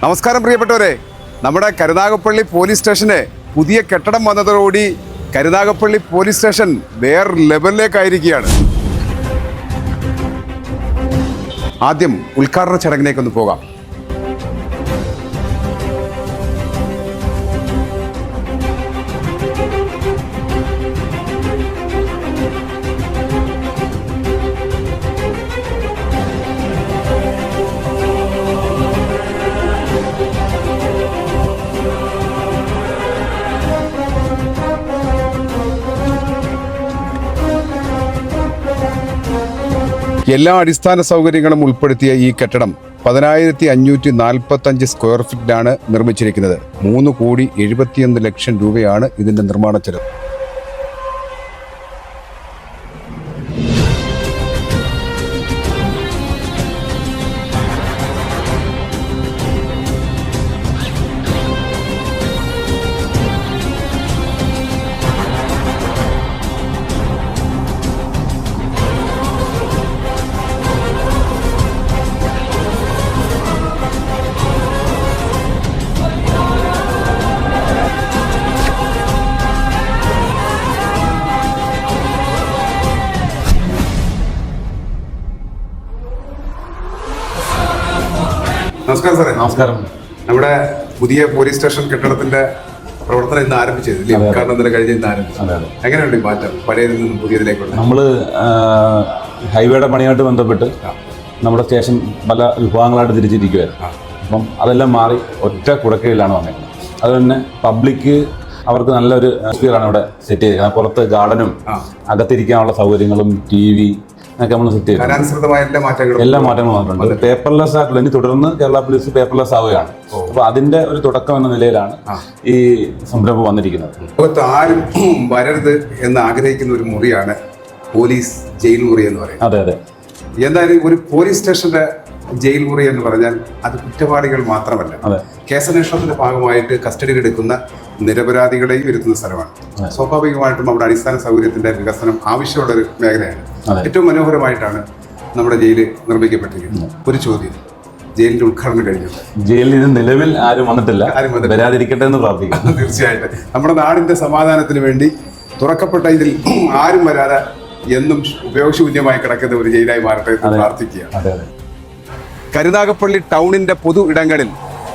നമസ്കാരം പ്രിയപ്പെട്ടവരെ, നമ്മുടെ കരുനാഗപ്പള്ളി പോലീസ് സ്റ്റേഷന് പുതിയ കെട്ടിടം വന്നതോടുകൂടി കരുനാഗപ്പള്ളി പോലീസ് സ്റ്റേഷൻ വേറെ ലെവലിലേക്കായിരിക്കുകയാണ്. ആദ്യം ഉദ്ഘാടന ചടങ്ങിലേക്കൊന്ന് പോകാം. എല്ലാ അടിസ്ഥാന സൗകര്യങ്ങളും ഉൾപ്പെടുത്തിയ ഈ കെട്ടിടം 10,545 സ്ക്വയർ ഫീറ്റിലാണ് നിർമ്മിച്ചിരിക്കുന്നത്. 3,71,00,000 രൂപയാണ് ഇതിന്റെ നിർമ്മാണ ചെലവ്. നമസ്കാരം സാറേ. നമസ്കാരം. നമ്മുടെ പുതിയ പോലീസ് സ്റ്റേഷൻ കെട്ടിടത്തിന്റെ പ്രവർത്തനം ഇന്ന് ആരംഭിച്ചത്, കാരണം ഇന്നലെ കഴിഞ്ഞ് ഇന്ന് ആരംഭിച്ചത്. എങ്ങനെയുണ്ട് ഈ മാറ്റം പഴയതിൽ നിന്നും പുതിയതിലേക്കുള്ള? നമ്മള് ഹൈവേയുടെ പണിയായിട്ട് ബന്ധപ്പെട്ട് നമ്മുടെ സ്റ്റേഷൻ പല വിഭാഗങ്ങളായിട്ട് തിരിച്ചിരിക്കുവായിരുന്നു. അപ്പം അതെല്ലാം മാറി ഒറ്റ കുടക്കീഴിലാണ് വന്നേക്കുന്നത്. അത് തന്നെ പബ്ലിക്ക് അവർക്ക് നല്ലൊരു സ്പീറാണ് ഇവിടെ സെറ്റ് ചെയ്തിരിക്കുന്നത്. പുറത്ത് ഗാർഡനും അകത്തിരിക്കാനുള്ള സൗകര്യങ്ങളും TV ഒക്കെ നമ്മൾ സെറ്റ് ചെയ്തു. എല്ലാ മാറ്റങ്ങളും വന്നിട്ടുണ്ട്. പേപ്പർലെസ് ആയിട്ടുള്ള ഇനി തുടർന്ന് കേരള പോലീസ് പേപ്പർലെസ് ആവുകയാണ്. അപ്പൊ അതിന്റെ ഒരു തുടക്കം എന്ന നിലയിലാണ് ഈ സംരംഭം വന്നിരിക്കുന്നത്. ലോകത്ത് ആരും വരരുത് എന്ന് ആഗ്രഹിക്കുന്ന ഒരു മുറിയാണ് പോലീസ് ജയിൽ മുറി എന്ന് പറയുന്നത്. അതെ അതെ. എന്തായാലും ഒരു പോലീസ് സ്റ്റേഷന്റെ ജയിൽ മുറി എന്ന് പറഞ്ഞാൽ അത് കുറ്റവാളികൾ മാത്രമല്ല, കേസന്വേഷണത്തിന്റെ ഭാഗമായിട്ട് കസ്റ്റഡിയിലെടുക്കുന്ന നിരപരാധികളെയും ഇരുത്തുന്ന സ്ഥലമാണ്. സ്വാഭാവികമായിട്ടും അവിടെ അടിസ്ഥാന സൗകര്യത്തിന്റെ വികസനം ആവശ്യമുള്ള ഒരു മേഖലയാണ്. ഏറ്റവും മനോഹരമായിട്ടാണ് നമ്മുടെ ജയിൽ നിർമ്മിക്കപ്പെട്ടിരിക്കുന്നത്. ഒരു ചോദ്യം, ജയിലിന്റെ ഉദ്ഘാടനം കഴിഞ്ഞു? ജയിലിൽ നിലവിൽ ആരും വന്നിട്ടില്ല, വരാതിരിക്കട്ടെ എന്ന് പ്രാർത്ഥിക്കുന്നു. തീർച്ചയായിട്ടും നമ്മുടെ നാടിന്റെ സമാധാനത്തിന് വേണ്ടി തുറക്കപ്പെട്ട ഇതിൽ ആരും വരാതെ എന്നും ഉപയോഗശൂന്യമായി കിടക്കുന്ന ഒരു ജയിലായി മാറട്ടെ എന്ന് പ്രാർത്ഥിക്കുകയാണ്. കരുനാഗപ്പള്ളി ടൗണിന്റെ പൊതു ഇടങ്ങളിൽ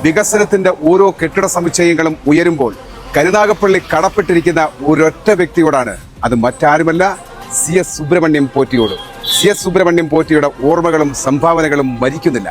വികസനത്തിന്റെ ഓരോ കെട്ടിട സമുച്ചയങ്ങളും ഉയരുമ്പോൾ കരുനാഗപ്പള്ളി കടപ്പെട്ടിരിക്കുന്ന ഒരൊറ്റ വ്യക്തിയോടാണ്. അത് മറ്റാരുമല്ല, CS സുബ്രഹ്മണ്യം പോറ്റിയോട്. CS സുബ്രഹ്മണ്യം പോറ്റിയുടെ ഓർമ്മകളും സംഭാവനകളും മരിക്കുന്നില്ല.